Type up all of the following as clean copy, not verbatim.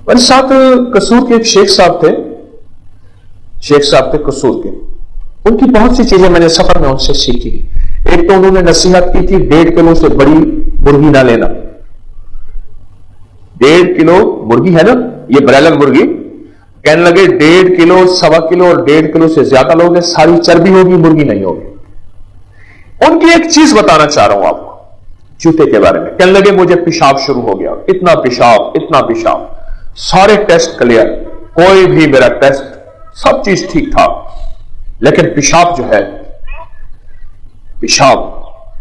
मेरे साथ कसूर के एक शेख साहब थे कसूर के। उनकी बहुत सी चीजें मैंने सफर में उनसे सीखी। एक तो उन्होंने नसीहत की थी 1.5 किलो से बड़ी मुर्गी ना लेना। 1.5 किलो मुर्गी है ना, ये ब्रायलर मुर्गी, कहने लगे 1.5 किलो, 1.25 किलो और 1.5 किलो से ज्यादा लोगे, सारी चर्बी होगी, मुर्गी नहीं होगी। उनकी एक चीज बताना चाह रहा हूं आपको जूते के बारे में। कहने लगे मुझे पेशाब शुरू हो गया, इतना पेशाब, सारे टेस्ट क्लियर, कोई भी मेरा टेस्ट सब चीज ठीक ठाक, लेकिन पेशाब जो है, पेशाब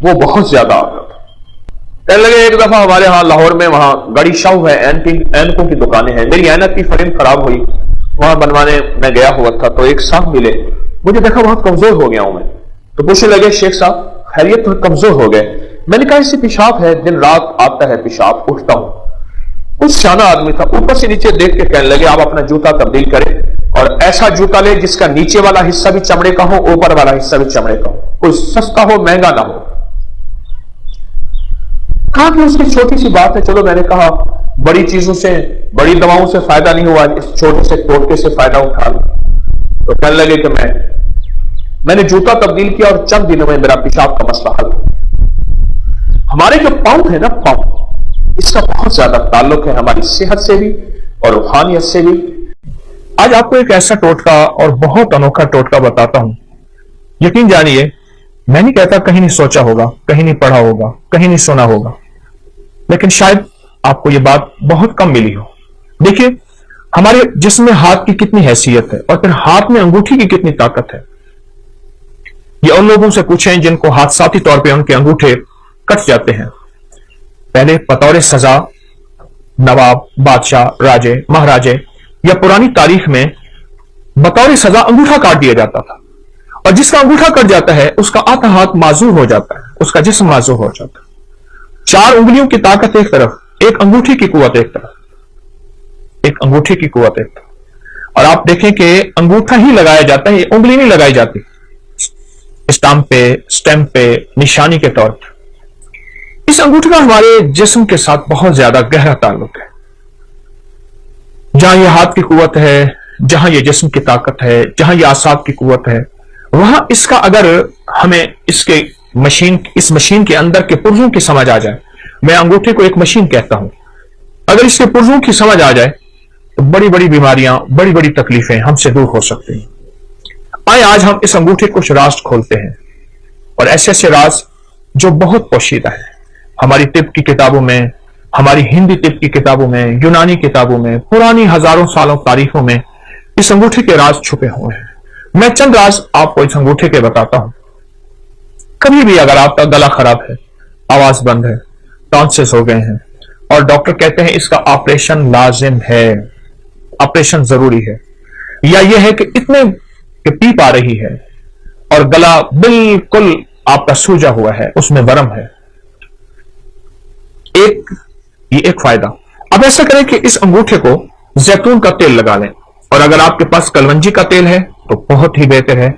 वो बहुत ज्यादा आ रहा था। कहने लगे एक दफा हमारे यहां लाहौर में, वहां गड़ी शाहू है, ऐनकों की दुकानें हैं, मेरी ऐनक की फ्रेम खराब हुई, वहां बनवाने में गया हुआ था, तो एक साहब मिले, मुझे देखा बहुत कमजोर हो गया हूं मैं, तो पूछने लगे शेख साहब खैरियत, तो कमजोर हो गए? मैंने कहा इससे पेशाब है, दिन रात आता है पेशाब, उठता हूं। कुछ सियाना आदमी था, ऊपर से नीचे देख के कहने लगे आप अपना जूता तब्दील करें और ऐसा जूता ले जिसका नीचे वाला हिस्सा भी चमड़े का हो, ऊपर वाला हिस्सा भी चमड़े का हो, कोई सस्ता हो, महंगा ना हो। कहा कि उसकी छोटी सी बात है। चलो मैंने कहा बड़ी चीजों से, बड़ी दवाओं से फायदा नहीं हुआ, इस छोटे से टोटके से फायदा उठा लो। तो कहने लगे कि मैंने जूता तब्दील किया और चंद दिनों में मेरा पेशाब का मसला हल हो गया। हमारे जो पांव है ना, पांव, इसका बहुत ज्यादा ताल्लुक है हमारी सेहत से भी और रूहानियत से भी। आज आपको एक ऐसा टोटका और बहुत अनोखा टोटका बताता हूं। यकीन जानिए, मैं नहीं कहता कहीं नहीं सोचा होगा, कहीं नहीं पढ़ा होगा, कहीं नहीं सुना होगा, लेकिन शायद आपको यह बात बहुत कम मिली हो। देखिए, हमारे जिस्म में हाथ की कितनी हैसियत है और फिर हाथ में अंगूठी की कितनी ताकत है। ये उन लोगों से पूछें जिनको हादसाती तौर पे उनके अंगूठे कट जाते हैं। पहले बतौर सजा नवाब, बादशाह, राजे, महाराजे या पुरानी तारीख में बतौर सजा अंगूठा काट दिया जाता था, और जिसका अंगूठा कट जाता है उसका आधा हाथ माजूर हो जाता है, उसका जिस्म माजूर हो जाता है। 4 उंगलियों की ताकत एक तरफ, एक अंगूठी की कुव्वत एक तरफ, एक अंगूठी की कुव्वत एक तरफ। और आप देखें कि अंगूठा ही लगाया जाता है, उंगली नहीं लगाई जाती स्टाम्प पे, निशानी के तौर पर। इस अंगूठे का हमारे जिस्म के साथ बहुत ज्यादा गहरा ताल्लुक है। जहां यह हाथ की कुव्वत है, जहां यह जिस्म की ताकत है, जहां यह आसाब की कुव्वत है, वहां इसका अगर हमें इस मशीन के अंदर के पुर्जों की समझ आ जाए, मैं अंगूठे को एक मशीन कहता हूं, अगर इसके पुर्जों की समझ आ जाए तो बड़ी बड़ी बीमारियां, बड़ी बड़ी तकलीफें हमसे दूर हो सकती हैं। आए आज हम इस अंगूठे कुछ राज खोलते हैं, और ऐसे ऐसे राज जो बहुत पोशीदा है। हमारी तिब की किताबों में, हमारी हिंदी तिब की किताबों में, यूनानी किताबों में, पुरानी हजारों सालों तारीखों में इस अंगूठे के राज छुपे हुए हैं। मैं चंद राज आपको इस अंगूठे के बताता हूं। कभी भी अगर आपका गला खराब है, आवाज बंद है, टॉन्सिस हो गए हैं और डॉक्टर कहते हैं इसका ऑपरेशन लाजिम है, ऑपरेशन जरूरी है, या यह है कि इतने कि पीप आ रही है और गला बिल्कुल आपका सूजा हुआ है, उसमें बरम है, ये एक फायदा। अब ऐसा करें कि इस अंगूठे को जैतून का तेल लगा लें, और अगर आपके पास कलवंजी का तेल है तो बहुत ही बेहतर है।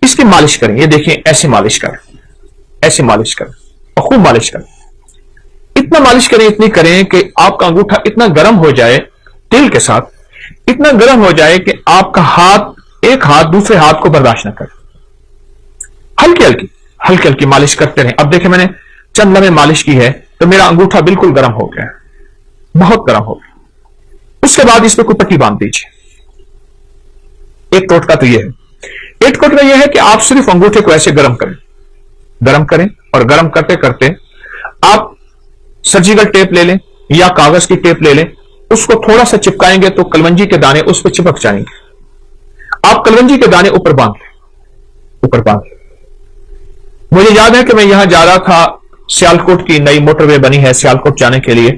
इसकी मालिश करें, ये देखिए ऐसे मालिश करें, ऐसे मालिश करें और खूब मालिश करें। इतना मालिश करें, इतनी करें कि आपका अंगूठा इतना गर्म हो जाए, तेल के साथ इतना गर्म हो जाए कि आपका हाथ, एक हाथ दूसरे हाथ को बर्दाश्त न करे। हल्की हल्की मालिश करते रहें। अब देखिए, मैंने चंद लम्हे मालिश की है तो मेरा अंगूठा बिल्कुल गर्म हो गया है, बहुत गर्म हो गया। उसके बाद इस पर कोई पट्टी बांध दीजिए। एक टोटका तो यह है। एक टोटका यह है कि आप सिर्फ अंगूठे को ऐसे गर्म करें और गर्म करते करते आप सर्जिकल टेप ले लें या कागज की टेप ले लें, उसको थोड़ा सा चिपकाएंगे तो कलवंजी के दाने उस पर चिपक जाएंगे। आप कलवंजी के दाने ऊपर बांध लें। मुझे याद है कि मैं यहां जा रहा था, सियालकोट की नई मोटरवे बनी है सियालकोट जाने के लिए।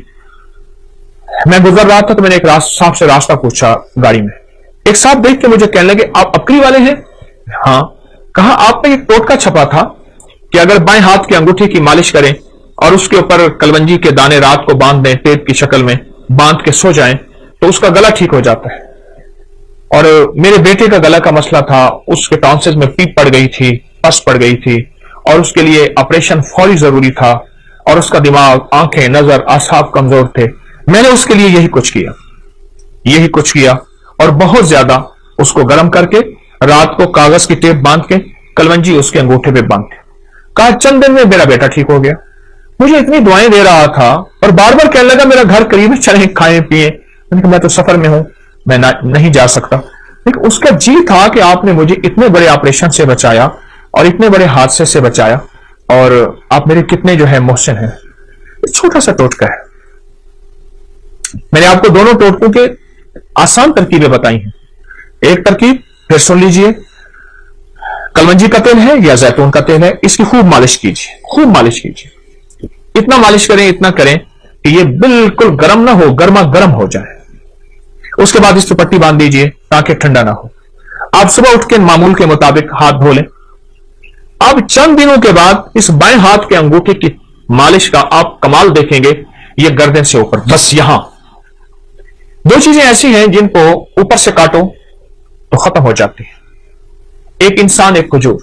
मैं गुजर रहा था तो मैंने एक साहब से रास्ता पूछा गाड़ी में। एक साहब देख के मुझे कहने लगे आप अकली वाले हैं? हाँ। कहा आपने एक टोटका छपा था कि अगर बाएं हाथ की अंगूठी की मालिश करें और उसके ऊपर कलवंजी के दाने रात को बांध दें, टेप की शक्ल में बांध के सो जाएं तो उसका गला ठीक हो जाता है। और मेरे बेटे का गला का मसला था, उसके टॉन्सिस में पीप पड़ गई थी, पस पड़ गई थी, और उसके लिए ऑपरेशन फौरी जरूरी था, और उसका दिमाग, आंखें, नजर, आसाब कमजोर थे। मैंने उसके लिए यही कुछ किया। यही कुछ किया और बहुत ज्यादा उसको गर्म करके रात को कागज की टेप बांध के कलवंजी उसके अंगूठे पे बांध के कहा चंद दिन में मेरा बेटा ठीक हो गया। मुझे इतनी दुआएं दे रहा था और बार बार कहने लगा मेरा घर करीब है, चलें खाएं पिए। मैं तो सफर में हूं, मैं नहीं जा सकता। लेकिन उसका जी था कि आपने मुझे इतने बड़े ऑपरेशन से बचाया और इतने बड़े हादसे से बचाया और आप मेरे कितने जो है मोहसिन हैं। छोटा सा टोटका है। मैंने आपको दोनों टोटकों के आसान तरकीबें बताई हैं। एक तरकीब फिर सुन लीजिए, कलवंजी का तेल है या जैतून का तेल है, इसकी खूब मालिश कीजिए, खूब मालिश कीजिए। इतना मालिश करें, इतना करें कि ये बिल्कुल गर्म ना हो, गर्मा गर्म हो जाए। उसके बाद इस पर पट्टी बांध दीजिए ताकि ठंडा ना हो। आप सुबह उठ के मामूल के मुताबिक हाथ धो लें। अब चंद दिनों के बाद इस बाएं हाथ के अंगूठे की मालिश का आप कमाल देखेंगे। ये गर्दन से ऊपर, बस यहां दो चीजें ऐसी हैं जिनको ऊपर से काटो तो खत्म हो जाती है। एक इंसान, एक खजूर।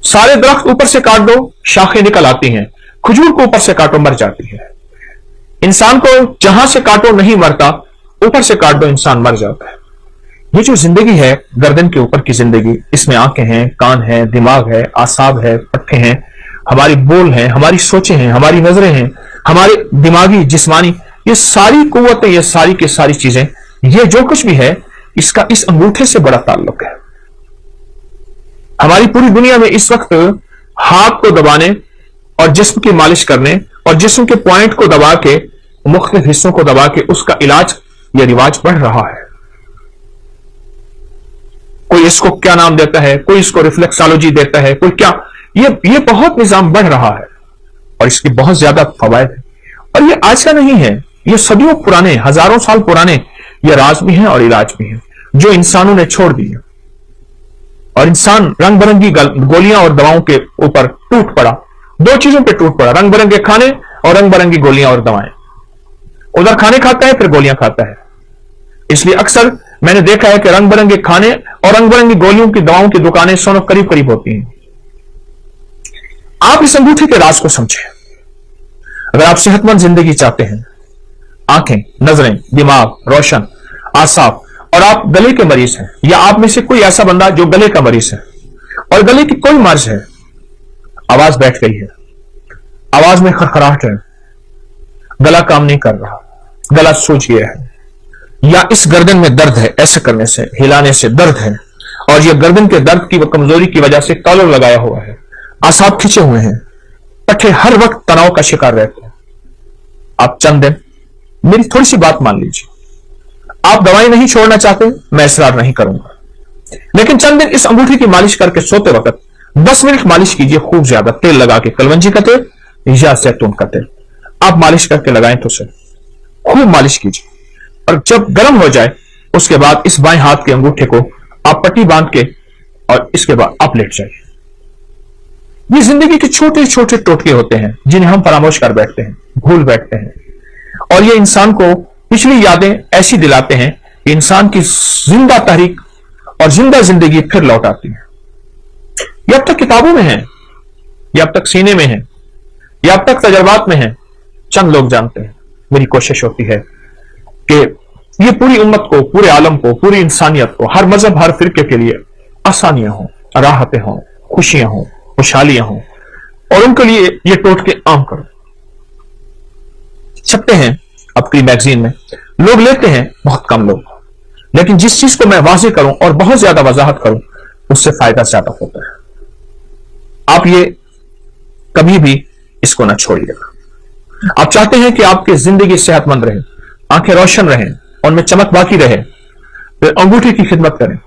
सारे दरख्त ऊपर से काट दो, शाखें निकल आती हैं। खजूर को ऊपर से काटो, मर जाती है। इंसान को जहां से काटो नहीं मरता, ऊपर से काट दो इंसान मर जाता है। ये जो जिंदगी है, गर्दन के ऊपर की जिंदगी, इसमें आंखें हैं, कान है, दिमाग है, आसाब है, पट्टे हैं, हमारी बोल है, हमारी सोचें हैं, हमारी नजरें हैं, हमारे दिमागी जिस्मानी, ये सारी कुव्वतें, ये सारी की सारी चीजें, ये जो कुछ भी है, इसका इस अंगूठे से बड़ा ताल्लुक है। हमारी पूरी दुनिया में इस वक्त हाथ को दबाने और जिस्म की मालिश करने और जिस्म के पॉइंट को दबा के, मुख्तलिफ हिस्सों को दबा के उसका इलाज या रिवाज बढ़ रहा है। कोई इसको क्या नाम देता है, कोई इसको रिफ्लेक्सोलॉजी देता है, कोई क्या, ये बहुत निजाम बढ़ रहा है और इसकी बहुत ज्यादा फवायद है। और ये आज का नहीं है, ये सदियों पुराने, हजारों साल पुराने ये राज भी हैं और इलाज भी हैं जो इंसानों ने छोड़ दिए। और इंसान रंग बिरंगी गोलियां और दवाओं के ऊपर टूट पड़ा। दो चीजों पे टूट पड़ा, रंग बिरंगे खाने और रंग बिरंगी गोलियां और दवाएं। उधर खाने खाता है, फिर गोलियां खाता है। इसलिए अक्सर मैंने देखा है कि रंग बिरंगे खाने और रंग बिरंगी गोलियों की दवाओं की दुकानें सोनो करीब करीब होती हैं। आप इस अंगूठे के राज को समझें। अगर आप सेहतमंद जिंदगी चाहते हैं, आंखें, नजरें, दिमाग रोशन, आसाब, और आप गले के मरीज हैं या आप में से कोई ऐसा बंदा जो गले का मरीज है और गले की कोई मर्ज है, आवाज बैठ गई है, आवाज में खरखराहट है, गला काम नहीं कर रहा, गला सूज गया है, या इस गर्दन में दर्द है, ऐसे करने से, हिलाने से दर्द है और यह गर्दन के दर्द की कमजोरी की वजह से कॉलर लगाया हुआ है, आसाब खिंचे हुए हैं, पट्टे हर वक्त तनाव का शिकार रहते हैं। आप चंद दिन मेरी थोड़ी सी बात मान लीजिए। आप दवाएं नहीं छोड़ना चाहते, मैं इसरार नहीं करूंगा, लेकिन चंद दिन इस अंगूठे की मालिश करके सोते वक्त 10 मिनट मालिश कीजिए, खूब ज्यादा तेल लगा के, कलवंजी का तेल या जैतून का तेल आप मालिश करके लगाएं तो सही, खूब मालिश कीजिए। और जब गर्म हो जाए उसके बाद इस बाएं हाथ के अंगूठे को आप पट्टी बांध के और इसके बाद आप लेट जाइए। ये जिंदगी के छोटे छोटे टोटके होते हैं जिन्हें हम फरामोश कर बैठते हैं, भूल बैठते हैं, और ये इंसान को पिछली यादें ऐसी दिलाते हैं कि इंसान की जिंदा तहरीक और जिंदा जिंदगी फिर लौट आती है। ये अब तक किताबों में है, ये अब तक सीने में है, ये अब तक तजर्बात में है, चंद लोग जानते हैं। मेरी कोशिश होती है कि ये पूरी उम्मत को, पूरे आलम को, पूरी इंसानियत को, हर मजहब, हर फिरके के लिए आसानियां हों, राहतें हों, खुशियां हों, खुशहालियां हों, और उनके लिए ये टोटके आम करो। छपते हैं अपनी मैगजीन में, लोग लेते हैं बहुत कम लोग, लेकिन जिस चीज को मैं वाज़ेह करूं और बहुत ज्यादा वजाहत करूं उससे फायदा ज्यादा होता है। आप ये कभी भी इसको ना छोड़िएगा। आप चाहते हैं कि आपकी जिंदगी सेहतमंद रहे, आंखें रोशन रहें, उनमें चमक बाकी रहे, फिर अंगूठे की खिदमत करें।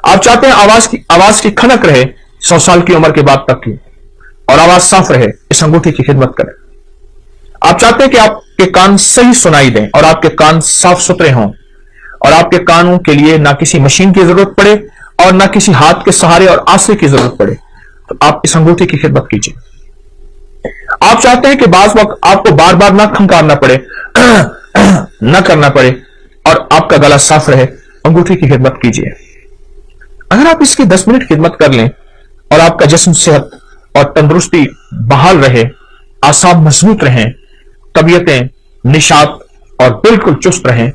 आप चाहते हैं आवाज की खनक रहे 100 साल की उम्र के बाद तक की, और आवाज साफ रहे, इस अंगूठे की खिदमत करें। आप चाहते हैं कि आपके कान सही सुनाई दें और आपके कान साफ सुथरे हों, और आपके कानों के लिए ना किसी मशीन की जरूरत पड़े और ना किसी हाथ के सहारे और आसरे की जरूरत पड़े, तो आप इस अंगूठे की खिदमत कीजिए। आप चाहते हैं कि बाज वक्त आपको बार बार ना खंकारना पड़े, ना करना पड़े, और आपका गला साफ रहे, अंगूठे की खिदमत कीजिए। अगर आप इसकी 10 मिनट खिदमत कर लें और आपका जिस्म सेहत और तंदुरुस्ती बहाल रहे, आसाब मजबूत रहें, तबीयतें निशात اور بالکل چست رہیں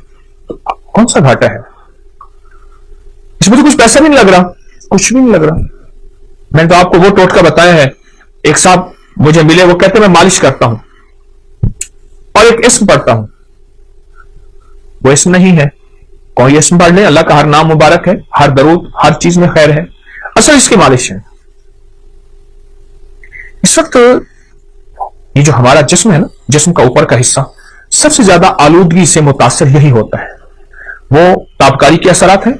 تو کون سا گھاٹا ہے؟ اس میں تو کچھ پیسہ بھی نہیں لگ رہا، کچھ بھی نہیں لگ رہا. میں نے تو آپ کو وہ ٹوٹکا بتایا ہے. ایک صاحب مجھے ملے، وہ کہتے میں مالش کرتا ہوں اور ایک اسم پڑھتا ہوں. وہ اسم نہیں ہے، کوئی اسم پڑھ لیں، اللہ کا ہر نام مبارک ہے، ہر درود ہر چیز میں خیر ہے، اصل اس کی مالش ہے. اس وقت یہ جو ہمارا جسم ہے نا، جسم کا اوپر کا حصہ سب سے زیادہ آلودگی سے متاثر یہی ہوتا ہے. وہ تابکاری کے اثرات ہیں،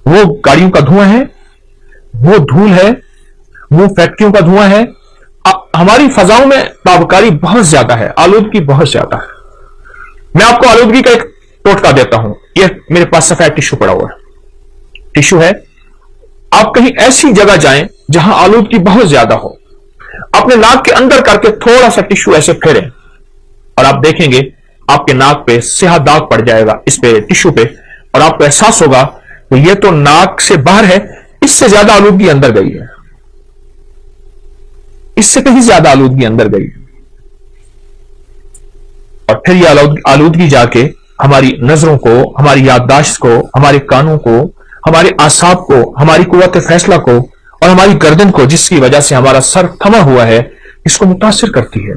وہ گاڑیوں کا دھواں ہے، وہ دھول ہے، وہ فیکٹریوں کا دھواں ہے. ہماری فضاؤں میں تابکاری بہت زیادہ ہے، آلودگی بہت زیادہ ہے. میں آپ کو آلودگی کا ایک ٹوٹکا دیتا ہوں. یہ میرے پاس سفید ٹشو پڑا ہوا ہے، ٹشو ہے. آپ کہیں ایسی جگہ جائیں جہاں آلودگی بہت زیادہ ہو، اپنے ناک کے اندر کر کے تھوڑا سا ٹشو ایسے پھیریں اور آپ دیکھیں گے آپ کے ناک پہ سیاہ داغ پڑ جائے گا، اس پہ ٹشو پہ، اور آپ کو احساس ہوگا کہ یہ تو ناک سے باہر ہے، اس سے زیادہ آلودگی اندر گئی ہے، اس سے کہیں زیادہ آلودگی اندر گئی ہے. اور پھر یہ آلودگی جا کے ہماری نظروں کو، ہماری یادداشت کو، ہمارے کانوں کو، ہمارے اعصاب کو، ہماری قوت فیصلہ کو اور ہماری گردن کو، جس کی وجہ سے ہمارا سر تھما ہوا ہے، اس کو متاثر کرتی ہے.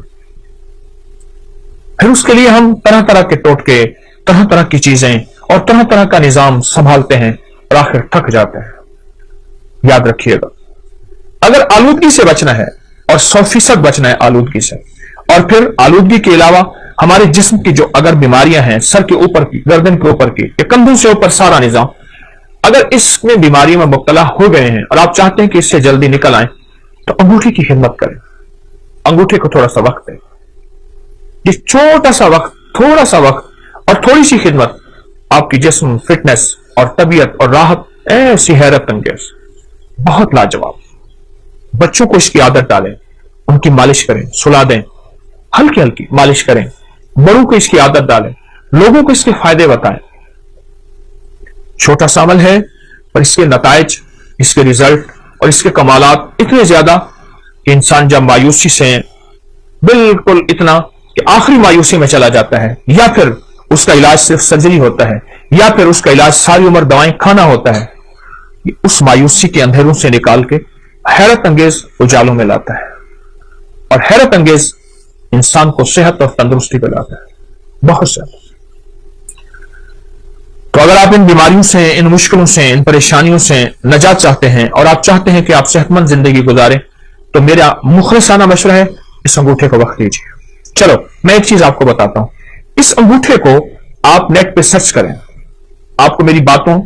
پھر اس کے لیے ہم طرح طرح کے ٹوٹکے، طرح طرح کی چیزیں اور طرح طرح کا نظام سنبھالتے ہیں اور آخر تھک جاتے ہیں. یاد رکھیے گا، اگر آلودگی سے بچنا ہے اور 100% بچنا ہے آلودگی سے، اور پھر آلودگی کے علاوہ ہمارے جسم کی جو اگر بیماریاں ہیں، سر کے اوپر کی، گردن کے اوپر کی، یا کندھوں سے اوپر سارا نظام، اگر اس میں بیماریوں میں مبتلا ہو گئے ہیں اور آپ چاہتے ہیں کہ اس سے جلدی نکل آئیں، تو انگوٹھی کی خدمت کریں. انگوٹھے کو تھوڑا سا وقت دیں. یہ چھوٹا سا وقت، تھوڑا سا وقت اور تھوڑی سی خدمت آپ کی جسم، فٹنس اور طبیعت اور راحت ایسی حیرت انگیز، بہت لاجواب. بچوں کو اس کی عادت ڈالیں، ان کی مالش کریں، سلا دیں، ہلکی ہلکی مالش کریں. بڑوں کو اس کی عادت ڈالیں، لوگوں کو اس کے فائدے بتائیں. چھوٹا سا عمل ہے اور اس کے نتائج، اس کے ریزلٹ اور اس کے کمالات اتنے زیادہ کہ انسان جب مایوسی سے بالکل اتنا کہ آخری مایوسی میں چلا جاتا ہے، یا پھر اس کا علاج صرف سرجری ہوتا ہے، یا پھر اس کا علاج ساری عمر دوائیں کھانا ہوتا ہے، اس مایوسی کے اندھیروں سے نکال کے حیرت انگیز اجالوں میں لاتا ہے، اور حیرت انگیز انسان کو صحت اور تندرستی پہ لاتا ہے بہت زیادہ. تو اگر آپ ان بیماریوں سے، ان مشکلوں سے، ان پریشانیوں سے نجات چاہتے ہیں اور آپ چاہتے ہیں کہ آپ صحت مند زندگی گزاریں، تو میرا مخلصانہ مشورہ ہے اس انگوٹھے کو وقت دیجیے. چلو میں ایک چیز آپ کو بتاتا ہوں. اس انگوٹھے کو آپ نیٹ پہ سرچ کریں، آپ کو میری باتوں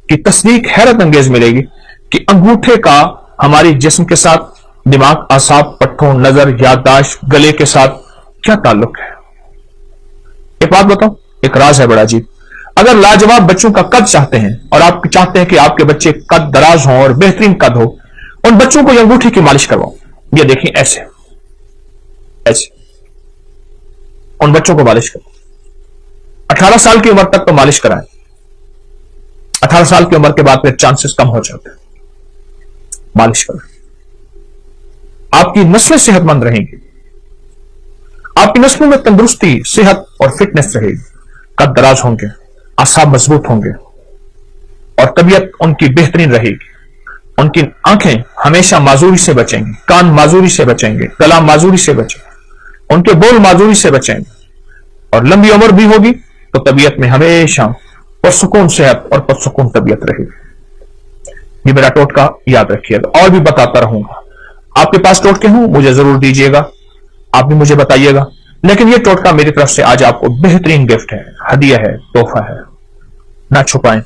کی تصدیق حیرت انگیز ملے گی کہ انگوٹھے کا ہمارے جسم کے ساتھ، دماغ، اعصاب، پٹھوں، نظر، یادداشت، گلے کے ساتھ کیا تعلق ہے. ایک بات بتاؤں، ایک راز ہے بڑا عجیب. اگر لاجواب بچوں کا قد چاہتے ہیں اور آپ چاہتے ہیں کہ آپ کے بچے قد دراز ہوں اور بہترین قد ہو، ان بچوں کو یہ انگوٹھی کی مالش کرواؤ. یہ دیکھیں ایسے ایسے ان بچوں کو مالش کرو. 18 سال کی عمر تک تو مالش کرائیں. 18 سال کی عمر کے بعد پھر چانسز کم ہو جاتے ہیں. مالش کریں، آپ کی نسلیں صحت مند رہیں گی، آپ کی نسلوں میں تندرستی، صحت اور فٹنس رہے گی. قد دراز ہوں گے، اعصاب مضبوط ہوں گے اور طبیعت ان کی بہترین رہے گی. ان کی آنکھیں ہمیشہ معذوری سے بچیں گی، کان معذوری سے بچیں گے، گلا معذوری سے بچیں گے، ان کے بول معذوری سے بچیں گے، اور لمبی عمر بھی ہوگی تو طبیعت میں ہمیشہ پرسکون صحت اور پرسکون طبیعت رہے گی. یہ میرا ٹوٹکا یاد رکھیے گا، اور بھی بتاتا رہوں گا. آپ کے پاس ٹوٹکے ہوں مجھے ضرور دیجیے گا، آپ بھی مجھے بتائیے گا. لیکن یہ ٹوٹکا میری طرف سے آج آپ کو بہترین گفٹ ہے، ہدیہ ہے، تحفہ ہے. نہ چھپائیں.